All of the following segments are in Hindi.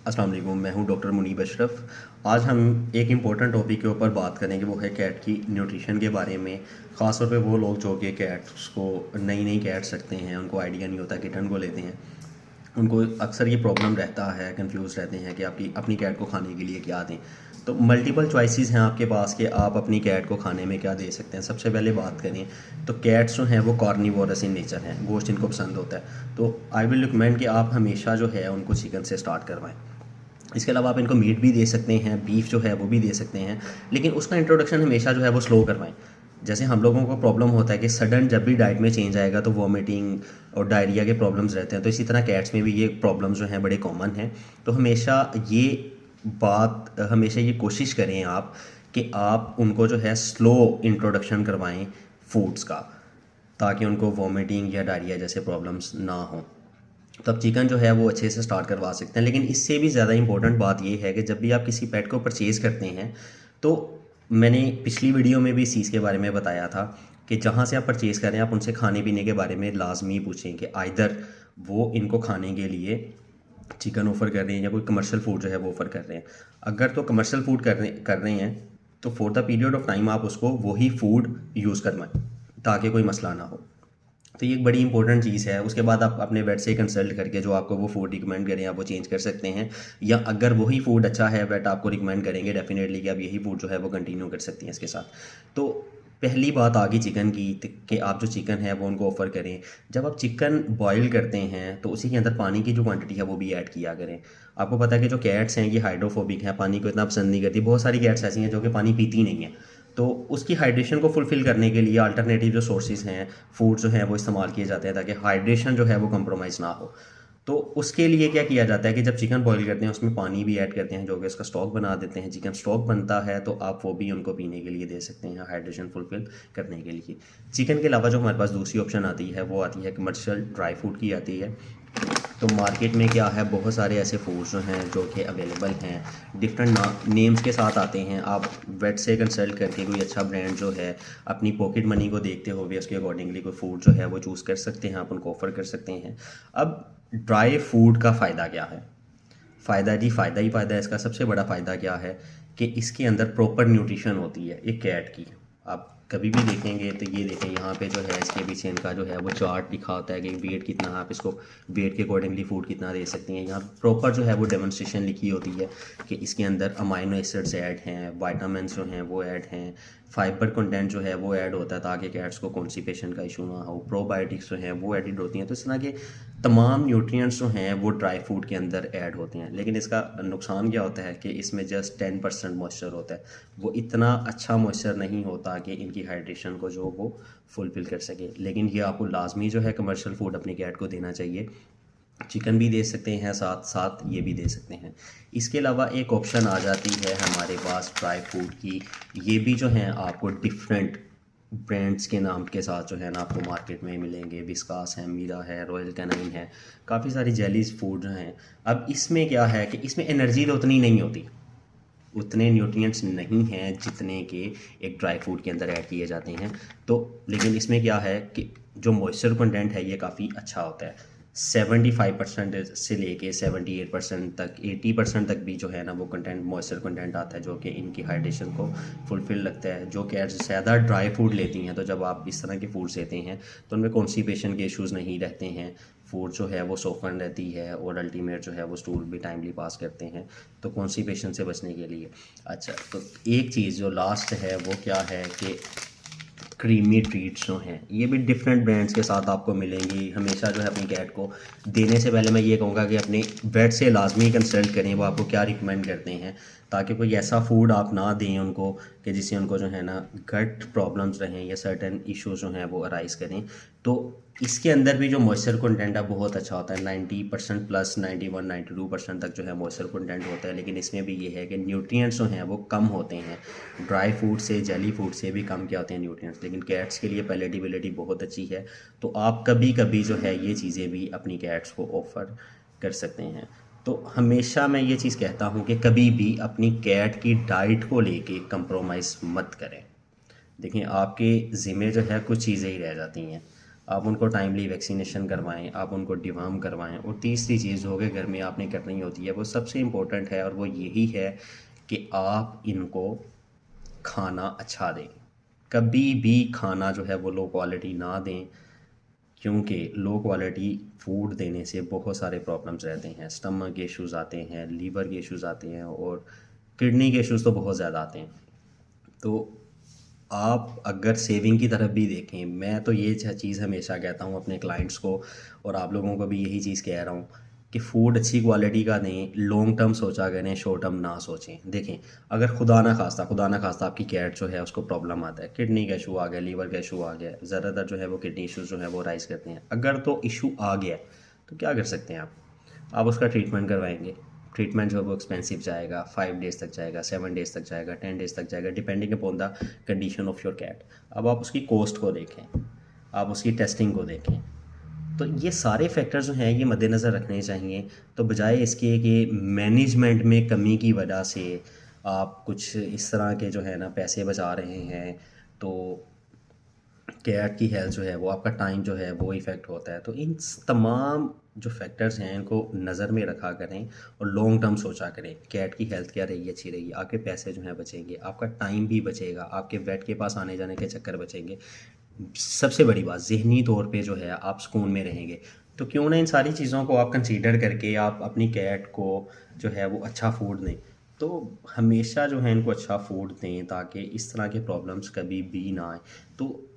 अस्सलाम वालेकुम, मैं हूं डॉक्टर मुनीब अशरफ। आज हम एक इम्पॉर्टेंट टॉपिक के ऊपर बात करेंगे, वो है कैट की न्यूट्रिशन के बारे में। ख़ास तौर पे वो लोग जो कि कैट्स को नई नई कैट्स रखते हैं, उनको आइडिया नहीं होता, किटन को लेते हैं, उनको अक्सर ये प्रॉब्लम रहता है, कंफ्यूज रहते हैं कि आपकी अपनी कैट को खाने के लिए क्या दें। तो मल्टीपल चॉइसेस हैं आपके पास कि आप अपनी कैट को खाने में क्या दे सकते हैं। सबसे पहले बात करें तो कैट्स जो हैं वो कार्निवोरस इन नेचर हैं, गोश्त इनको पसंद होता है। तो आई विल रिकमेंड कि आप हमेशा जो है उनको चिकन से स्टार्ट करवाएं। इसके अलावा आप इनको मीट भी दे सकते हैं, बीफ जो है वो भी दे सकते हैं, लेकिन उसका इंट्रोडक्शन हमेशा जो है वो स्लो करवाएं। जैसे हम लोगों को प्रॉब्लम होता है कि सडन जब भी डाइट में चेंज आएगा तो वॉमिटिंग और डायरिया के प्रॉब्लम्स रहते हैं, तो इसी तरह कैट्स में भी ये प्रॉब्लम्स जो हैं बड़े कॉमन हैं। तो हमेशा ये कोशिश करें आप कि आप उनको जो है स्लो इंट्रोडक्शन करवाएं फूड्स का, ताकि उनको वॉमिटिंग या डायरिया जैसे प्रॉब्लम्स ना हों। तो आप चिकन जो है वो अच्छे से स्टार्ट करवा सकते हैं। लेकिन इससे भी ज़्यादा इंपॉर्टेंट बात ये है कि जब भी आप किसी पेट को परचेज़ करते हैं, तो मैंने पिछली वीडियो में भी इस चीज़ के बारे में बताया था कि जहाँ से आप परचेज़ करें आप उनसे खाने पीने के बारे में लाजमी पूछें कि आइदर वो इनको खाने के लिए चिकन ऑफ़र कर रहे हैं या कोई कमर्शियल फूड जो है वो ऑफ़र कर रहे हैं। अगर तो कमर्शियल फूड कर रहे हैं तो for the period of time आप उसको वही फूड यूज़ करवाएं, ताकि कोई मसला ना हो। तो ये एक बड़ी इंपॉर्टेंट चीज़ है। उसके बाद आप अपने वेट से कंसल्ट करके जो आपको वो फूड रिकमेंड करें आप वो चेंज कर सकते हैं, या अगर वही फूड अच्छा है वेट आपको रिकमेंड करेंगे डेफिनेटली कि आप यही फूड जो है वो कंटिन्यू कर सकती हैं इसके साथ। तो पहली बात आ गई चिकन की कि आप जो चिकन है वो उनको ऑफ़र करें। जब आप चिकन बॉयल करते हैं तो उसी के अंदर पानी की जो क्वांटिटी है वो भी ऐड किया करें। आपको पता है कि जो कैट्स हैं ये हाइड्रोफोबिक हैं, पानी को इतना पसंद नहीं करती। बहुत सारी कैट्स ऐसी हैं जो कि पानी पीती नहीं हैं, तो उसकी हाइड्रेशन को फुलफ़िल करने के लिए अल्टरनेटिव जो सोर्सेज़ हैं, फूड जो हैं वो इस्तेमाल किए जाते हैं ताकि हाइड्रेशन जो है वो कंप्रोमाइज़ ना हो। तो उसके लिए क्या किया जाता है कि जब चिकन बॉईल करते हैं उसमें पानी भी ऐड करते हैं, जो कि उसका स्टॉक बना देते हैं। चिकन स्टॉक बनता है तो आप वो भी उनको पीने के लिए दे सकते हैं, हाइड्रेशन फुलफ़िल करने के लिए। चिकन के अलावा जो हमारे पास दूसरी ऑप्शन आती है वो आती है कमर्शियल ड्राई फूड की आती है। तो मार्केट में क्या है, बहुत सारे ऐसे फूड्स जो हैं जो कि अवेलेबल हैं, डिफरेंट नेम्स के साथ आते हैं। आप वेट से कंसल्ट करके कोई अच्छा ब्रांड जो है अपनी पॉकेट मनी को देखते हुए उसके अकॉर्डिंगली कोई फूड जो है वो चूज़ कर सकते हैं, आप उनको ऑफ़र कर सकते हैं। अब ड्राई फूड का फ़ायदा क्या है? फ़ायदा जी फ़ायदा ही फ़ायदा है इसका। सबसे बड़ा फ़ायदा क्या है कि इसके अंदर प्रॉपर न्यूट्रिशन होती है एक कैट की। आप कभी भी देखेंगे तो ये देखें, यहाँ पे जो है इसके पीछे इनका जो है वो चार्ट लिखा होता है कि वेट कितना, आप इसको वेट के अकॉर्डिंगली फूड कितना दे सकती हैं। यहाँ प्रॉपर जो है वो डेमोन्स्ट्रेशन लिखी होती है कि इसके अंदर अमाइनो एसिड्स ऐड हैं, वाइटामिन्स जो हैं वो ऐड हैं, फाइबर कंटेंट जो है वो ऐड होता है ताकि कैट्स को कॉन्स्टिपेशन का इशू ना हो, प्रोबायोटिक्स जो हैं वो एडिड होती हैं। तो इस तरह के तमाम न्यूट्रिएंट्स जो हैं वो ड्राई फूड के अंदर ऐड होते हैं। लेकिन इसका नुकसान क्या होता है कि इसमें जस्ट 10% मॉइस्चर होता है। वो इतना अच्छा मॉइस्चर नहीं होता कि इनकी हाइड्रेशन को जो वो फुलफ़िल कर सके। लेकिन ये आपको लाजमी जो है कमर्शियल फूड अपनी कैट को देना चाहिए। चिकन भी दे सकते हैं, साथ साथ ये भी दे सकते हैं। इसके अलावा एक ऑप्शन आ जाती है हमारे पास ड्राई फूड की। ये भी जो हैं आपको डिफरेंट ब्रांड्स के नाम के साथ जो है ना आपको मार्केट में मिलेंगे। विस्कास है, मीरा है, रॉयल कैनाइन है, काफ़ी सारी जेलीज फूड जो हैं। अब इसमें क्या है कि इसमें एनर्जी तो उतनी नहीं होती, उतने न्यूट्रिएंट्स नहीं हैं जितने के एक ड्राई फूड के अंदर ऐड किए जाते हैं। तो लेकिन इसमें क्या है कि जो मॉइस्चर कंटेंट है ये काफ़ी अच्छा होता है। 75% से लेके 78% तक, 80% तक भी जो है ना वो कंटेंट मॉइस्चर कंटेंट आता है, जो कि इनकी हाइड्रेशन को फुलफ़िल लगता है। जो कि ज़्यादा ड्राई फूड लेती हैं तो जब आप इस तरह के फूड्स लेते हैं तो उनमें कॉन्स्टिपेशन के इश्यूज़ नहीं रहते हैं, फूड जो है वो सोफन रहती है और अल्टीमेट जो है वो स्टूल भी टाइमली पास करते हैं, तो कॉन्स्टिपेशन से बचने के लिए। अच्छा, तो एक चीज़ जो लास्ट है वो क्या है कि क्रीमी ट्रीट्स जो हैं ये भी डिफरेंट ब्रांड्स के साथ आपको मिलेंगी। हमेशा जो है अपनी कैट को देने से पहले मैं ये कहूँगा कि अपने वेट से लाजमी कंसल्ट करें वो आपको क्या रिकमेंड करते हैं, ताकि कोई ऐसा फूड आप ना दें उनको कि जिससे उनको जो है ना गट प्रॉब्लम्स रहें या सर्टेन इश्यूज जो हैं वो अराइज़ करें। तो इसके अंदर भी जो मॉइस्चर कंटेंट है बहुत अच्छा होता है, 90% प्लस 91-92% तक जो है मॉइस्चर कंटेंट होता है। लेकिन इसमें भी ये है कि न्यूट्रिएंट्स जो हैं वो कम होते हैं, ड्राई फूड से, जेली फूड से भी कम क्या होते हैं न्यूट्रिएंट्स। लेकिन कैट्स के लिए पैलेटेबिलिटी बहुत अच्छी है, तो आप कभी कभी जो है ये चीज़ें भी अपनी कैट्स को ऑफ़र कर सकते हैं। तो हमेशा मैं ये चीज़ कहता हूँ कि कभी भी अपनी कैट की डाइट को लेके कंप्रोमाइज़ मत करें। देखिए आपके ज़िम्मे जो है कुछ चीज़ें ही रह जाती हैं। आप उनको टाइमली वैक्सीनेशन करवाएं, आप उनको डिवॉर्म करवाएं। और तीसरी चीज़ जो कि घर में आपने करनी होती है वो सबसे इम्पोर्टेंट है, और वो यही है कि आप इनको खाना अच्छा दें। कभी भी खाना जो है वो लो क्वालिटी ना दें, क्योंकि लो क्वालिटी फूड देने से बहुत सारे प्रॉब्लम्स रहते हैं। स्टमक के इश्यूज़ आते हैं, लीवर के इश्यूज़ आते हैं, और किडनी के इश्यूज़ तो बहुत ज़्यादा आते हैं। तो आप अगर सेविंग की तरफ भी देखें, मैं तो ये चीज़ हमेशा कहता हूँ अपने क्लाइंट्स को, और आप लोगों को भी यही चीज़ कह रहा हूँ कि फ़ूड अच्छी क्वालिटी का दें, लॉन्ग टर्म सोचा करें, शॉर्ट टर्म ना सोचें। देखें, अगर खुदा ना खास्ता आपकी कैट जो है उसको प्रॉब्लम आता है, किडनी का इशू आ गया, लीवर का इशू आ गया, ज़्यादातर जो है वो किडनी इशूज़ जो है वो राइज़ करते हैं। अगर तो इशू आ गया तो क्या कर सकते हैं आप उसका ट्रीटमेंट करवाएंगे। ट्रीटमेंट जो है वो एक्सपेंसिव जाएगा, 5 डेज़ तक जाएगा, 7 डेज़ तक जाएगा, 10 डेज़ तक जाएगा, depending upon the condition of your cat. अब आप उसकी कॉस्ट को देखें, आप उसकी टेस्टिंग को देखें। तो ये सारे फैक्टर्स जो हैं ये मद्देनज़र रखने चाहिए। तो बजाय इसके कि मैनेजमेंट में कमी की वजह से आप कुछ इस तरह के जो है ना पैसे बचा रहे हैं, तो कैट की हेल्थ जो है वो, आपका टाइम जो है वो इफ़ेक्ट होता है। तो इन तमाम जो फैक्टर्स हैं इनको नज़र में रखा करें और लॉन्ग टर्म सोचा करें। कैट की हेल्थ क्या रहेगी, अच्छी रहेगी, आपके पैसे जो हैं बचेंगे, आपका टाइम भी बचेगा, आपके वेट के पास आने जाने के चक्कर बचेंगे। सबसे बड़ी बात, ज़हनी तौर पे जो है आप सुकून में रहेंगे। तो क्यों ना इन सारी चीज़ों को आप कंसीडर करके आप अपनी कैट को जो है वो अच्छा फूड दें। तो हमेशा जो है इनको अच्छा फूड दें ताकि इस तरह के प्रॉब्लम्स कभी भी ना आए। तो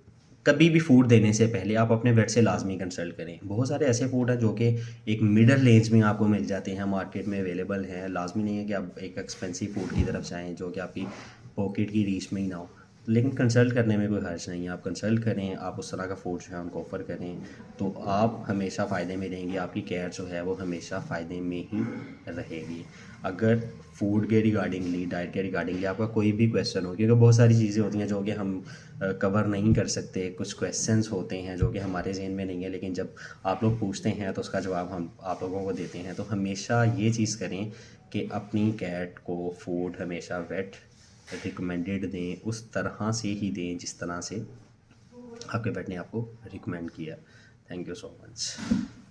कभी भी फूड देने से पहले आप अपने वेट से लाजमी कंसल्ट करें। बहुत सारे ऐसे फूड हैं जो कि एक मिडल रेंज में आपको मिल जाते हैं, मार्केट में अवेलेबल हैं। लाजमी नहीं है कि आप एक एक्सपेंसिव फूड की तरफ जाएँ जो कि आपकी पॉकेट की रीच में ही ना हो। लेकिन कंसल्ट करने में कोई हर्ज नहीं है, आप कंसल्ट करें, आप उस तरह का फूड जो है उनको ऑफ़र करें, तो आप हमेशा फ़ायदे में रहेंगे, आपकी केयर जो है वो हमेशा फ़ायदे में ही रहेगी। अगर फूड के रिगार्डिंगली, डाइट के रिगार्डिंगली आपका कोई भी क्वेश्चन हो, क्योंकि बहुत सारी चीज़ें होती हैं जो कि हम कवर नहीं कर सकते, कुछ क्वेश्चंस होते हैं जो कि हमारे ज़हन में नहीं है, लेकिन जब आप लोग पूछते हैं तो उसका जवाब हम आप लोगों को देते हैं। तो हमेशा ये चीज़ करें कि अपनी कैट को फूड हमेशा वेट रिकमेंडेड दें, उस तरह से ही दें जिस तरह से आपके पेट ने आपको रिकमेंड किया। Thank you so much.